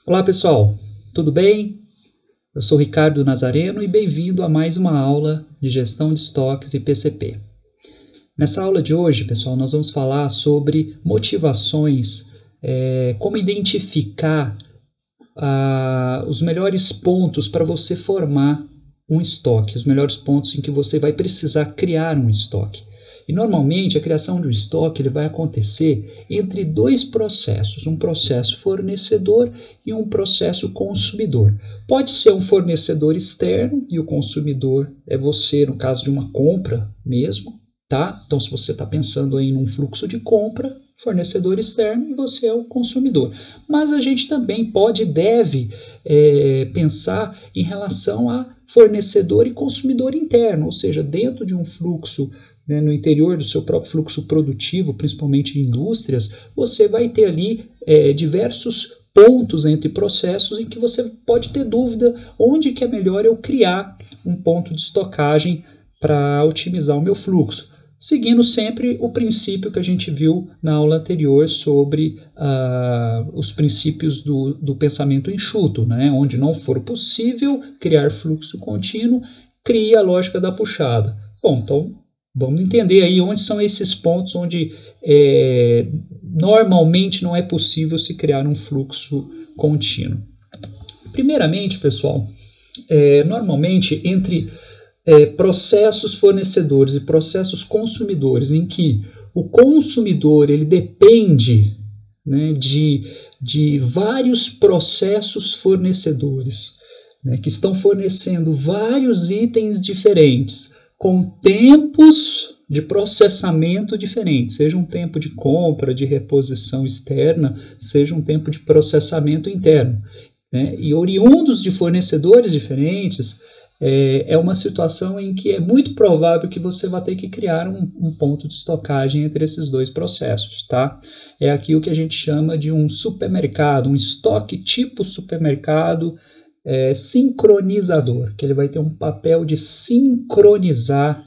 Olá pessoal, tudo bem? Eu sou Ricardo Nazareno e bem-vindo a mais uma aula de gestão de estoques e PCP. Nessa aula de hoje, pessoal, nós vamos falar sobre motivações, como identificar os melhores pontos para você formar um estoque, os melhores pontos em que você vai precisar criar um estoque. E normalmente a criação de um estoque ele vai acontecer entre dois processos, um processo fornecedor e um processo consumidor. Pode ser um fornecedor externo e o consumidor é você, no caso de uma compra mesmo, tá? Então se você está pensando aí num fluxo de compra, fornecedor externo e você é o consumidor. Mas a gente também pode e deve pensar em relação a fornecedor e consumidor interno, ou seja, dentro de um fluxo, no interior do seu próprio fluxo produtivo, principalmente em indústrias, você vai ter ali diversos pontos entre processos em que você pode ter dúvida onde que é melhor eu criar um ponto de estocagem para otimizar o meu fluxo. Seguindo sempre o princípio que a gente viu na aula anterior sobre os princípios do pensamento enxuto, né? Onde não for possível criar fluxo contínuo, crie a lógica da puxada. Bom, então vamos entender aí onde são esses pontos onde normalmente não é possível se criar um fluxo contínuo. Primeiramente, pessoal, normalmente entre processos fornecedores e processos consumidores, em que o consumidor ele depende, né, de vários processos fornecedores, né, que estão fornecendo vários itens diferentes, com tempos de processamento diferentes, seja um tempo de compra, de reposição externa, seja um tempo de processamento interno, né, e oriundos de fornecedores diferentes. É uma situação em que é muito provável que você vai ter que criar um ponto de estocagem entre esses dois processos, tá? É aqui o que a gente chama de um supermercado, um estoque tipo supermercado sincronizador, que ele vai ter um papel de sincronizar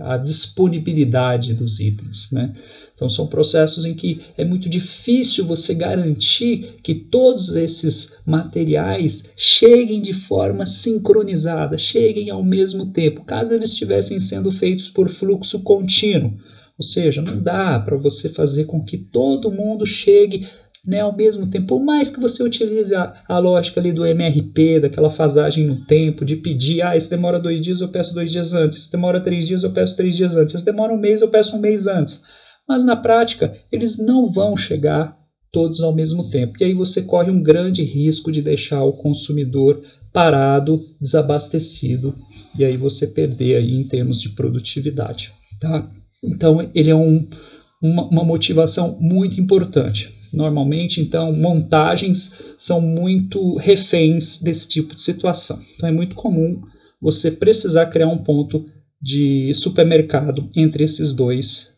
a disponibilidade dos itens, né? Então são processos em que é muito difícil você garantir que todos esses materiais cheguem de forma sincronizada, cheguem ao mesmo tempo, caso eles estivessem sendo feitos por fluxo contínuo. Ou seja, não dá para você fazer com que todo mundo chegue, né, ao mesmo tempo, por mais que você utilize a lógica ali do MRP, daquela fasagem no tempo, de pedir, isso demora 2 dias, eu peço 2 dias antes, isso demora 3 dias, eu peço 3 dias antes, isso demora 1 mês, eu peço 1 mês antes. Mas na prática, eles não vão chegar todos ao mesmo tempo. E aí você corre um grande risco de deixar o consumidor parado, desabastecido, e aí você perder aí em termos de produtividade, tá? Então, ele é uma motivação muito importante. Normalmente, então, montagens são muito reféns desse tipo de situação. Então, é muito comum você precisar criar um ponto de supermercado entre esses dois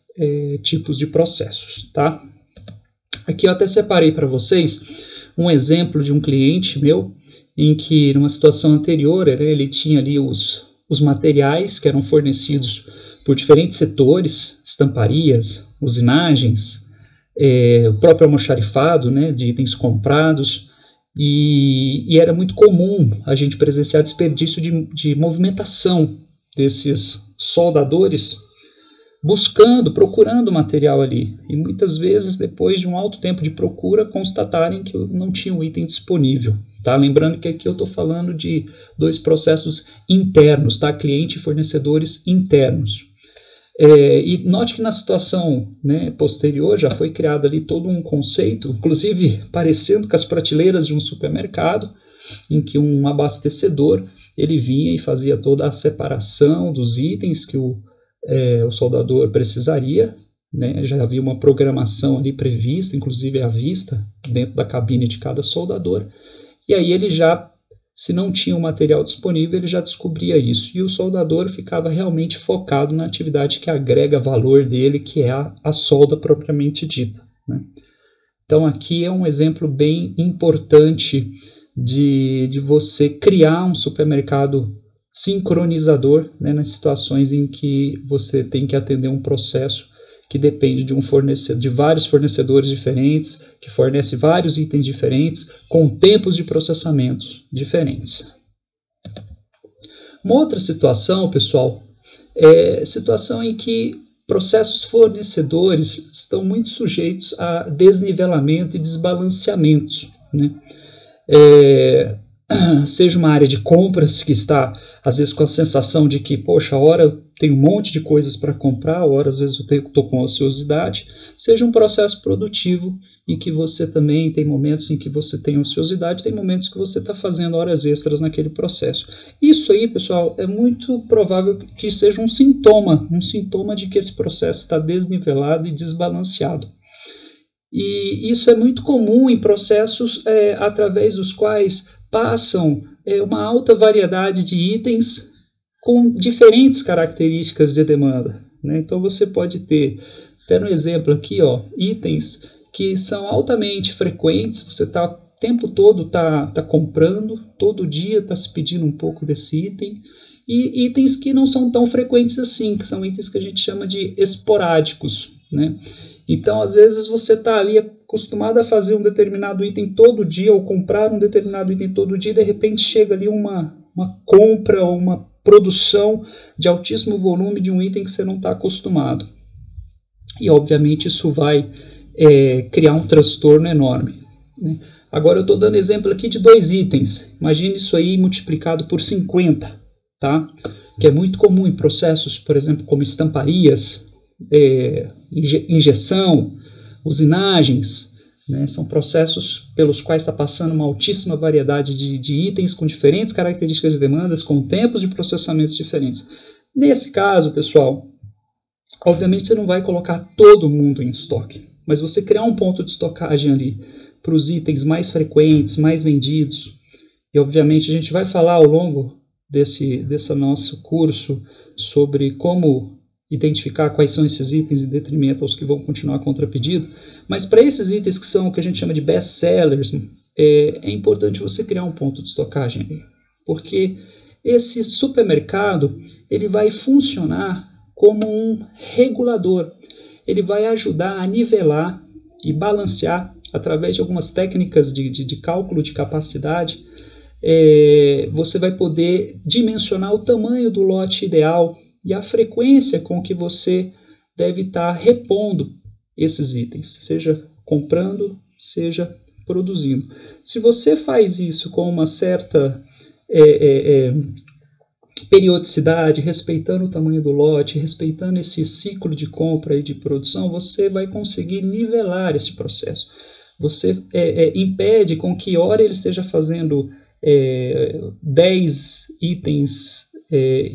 tipos de processos, tá? Aqui eu até separei para vocês um exemplo de um cliente meu, em que, numa situação anterior, ele tinha ali os materiais que eram fornecidos por diferentes setores, estamparias, usinagens, o próprio almoxarifado, né, de itens comprados, e era muito comum a gente presenciar desperdício de movimentação desses soldadores procurando material ali, e muitas vezes depois de um alto tempo de procura constatarem que não tinha um item disponível, tá? Lembrando que aqui eu estou falando de dois processos internos, tá? Cliente e fornecedores internos. E note que na situação, né, posterior já foi criado ali todo um conceito, inclusive parecendo com as prateleiras de um supermercado, em que um abastecedor ele vinha e fazia toda a separação dos itens que o soldador precisaria, né? Já havia uma programação ali prevista, inclusive à vista, dentro da cabine de cada soldador, e aí ele já, se não tinha o material disponível, ele já descobria isso, e o soldador ficava realmente focado na atividade que agrega valor dele, que é a solda propriamente dita, né? Então aqui é um exemplo bem importante de você criar um supermercado sincronizador, né, nas situações em que você tem que atender um processo que depende de de vários fornecedores diferentes, que fornece vários itens diferentes, com tempos de processamentos diferentes. Uma outra situação, pessoal, é situação em que processos fornecedores estão muito sujeitos a desnivelamento e desbalanceamento, né? Seja uma área de compras que está, às vezes, com a sensação de que, poxa, a hora eu tenho um monte de coisas para comprar, a hora, às vezes, eu estou com ociosidade, seja um processo produtivo em que você também tem momentos em que você tem ociosidade, tem momentos que você está fazendo horas extras naquele processo. Isso aí, pessoal, é muito provável que seja um sintoma de que esse processo está desnivelado e desbalanceado. E isso é muito comum em processos através dos quais passam uma alta variedade de itens com diferentes características de demanda, né? Então você pode ter, até no exemplo aqui, ó, itens que são altamente frequentes, você está o tempo todo tá comprando, todo dia está se pedindo um pouco desse item, e itens que não são tão frequentes assim, que são itens que a gente chama de esporádicos, né? Então, às vezes, você está ali acostumado a fazer um determinado item todo dia, ou comprar um determinado item todo dia, e de repente chega ali uma compra ou uma produção de altíssimo volume de um item que você não está acostumado. E, obviamente, isso vai criar um transtorno enorme, né? Agora, eu estou dando exemplo aqui de 2 itens. Imagine isso aí multiplicado por 50, tá? Que é muito comum em processos, por exemplo, como estamparias, injeção, usinagens, né? São processos pelos quais está passando uma altíssima variedade de itens com diferentes características e demandas, com tempos de processamentos diferentes. Nesse caso, pessoal, obviamente você não vai colocar todo mundo em estoque, mas você criar um ponto de estocagem ali para os itens mais frequentes, mais vendidos, e obviamente a gente vai falar ao longo desse nosso curso sobre como identificar quais são esses itens em detrimento aos que vão continuar contra pedido, mas para esses itens que são o que a gente chama de best sellers, é importante você criar um ponto de estocagem, porque esse supermercado ele vai funcionar como um regulador, ele vai ajudar a nivelar e balancear através de algumas técnicas de cálculo de capacidade. Você vai poder dimensionar o tamanho do lote ideal e a frequência com que você deve estar repondo esses itens, seja comprando, seja produzindo. Se você faz isso com uma certa periodicidade, respeitando o tamanho do lote, respeitando esse ciclo de compra e de produção, você vai conseguir nivelar esse processo. Você impede com que hora ele esteja fazendo 10 itens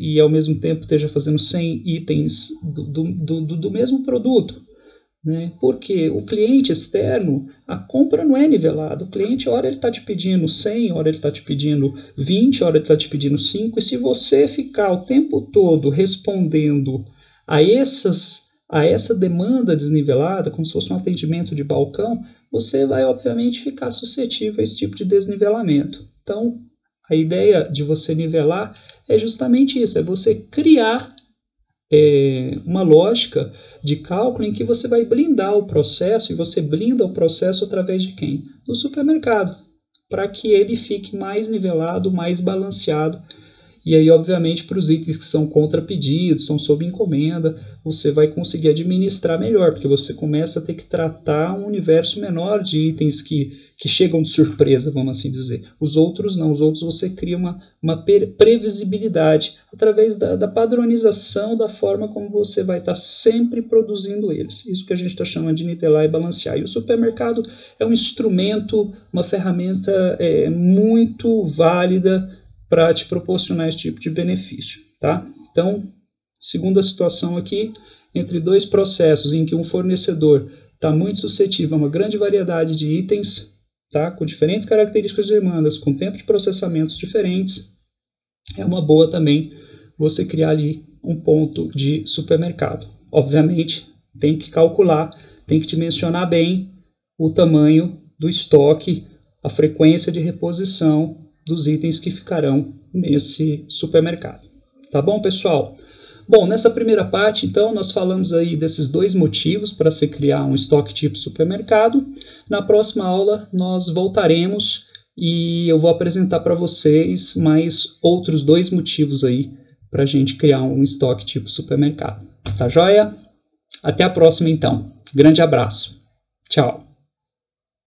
e ao mesmo tempo esteja fazendo 100 itens do mesmo produto, né? Porque o cliente externo, a compra não é nivelada. O cliente, hora ele está te pedindo 100, hora ele está te pedindo 20, hora ele está te pedindo 5, e se você ficar o tempo todo respondendo a essa demanda desnivelada, como se fosse um atendimento de balcão, você vai obviamente ficar suscetível a esse tipo de desnivelamento. Então, a ideia de você nivelar é justamente isso, é você criar uma lógica de cálculo em que você vai blindar o processo, e você blinda o processo através de quem? Do supermercado, para que ele fique mais nivelado, mais balanceado. E aí, obviamente, para os itens que são contra pedido, são sob encomenda, você vai conseguir administrar melhor, porque você começa a ter que tratar um universo menor de itens que chegam de surpresa, vamos assim dizer. Os outros não, os outros você cria uma previsibilidade através da padronização da forma como você vai estar sempre produzindo eles. Isso que a gente está chamando de nivelar e balancear. E o supermercado é um instrumento, uma ferramenta muito válida para te proporcionar esse tipo de benefício, tá? Então, segunda situação aqui, entre 2 processos em que um fornecedor está muito suscetível a uma grande variedade de itens, tá? Com diferentes características de demandas, com tempo de processamentos diferentes, é uma boa também você criar ali um ponto de supermercado. Obviamente, tem que calcular, tem que dimensionar bem o tamanho do estoque, a frequência de reposição dos itens que ficarão nesse supermercado. Tá bom, pessoal? Bom, nessa primeira parte, então, nós falamos aí desses 2 motivos para se criar um estoque tipo supermercado. Na próxima aula, nós voltaremos e eu vou apresentar para vocês mais outros 2 motivos aí para a gente criar um estoque tipo supermercado. Tá joia? Até a próxima, então. Grande abraço. Tchau.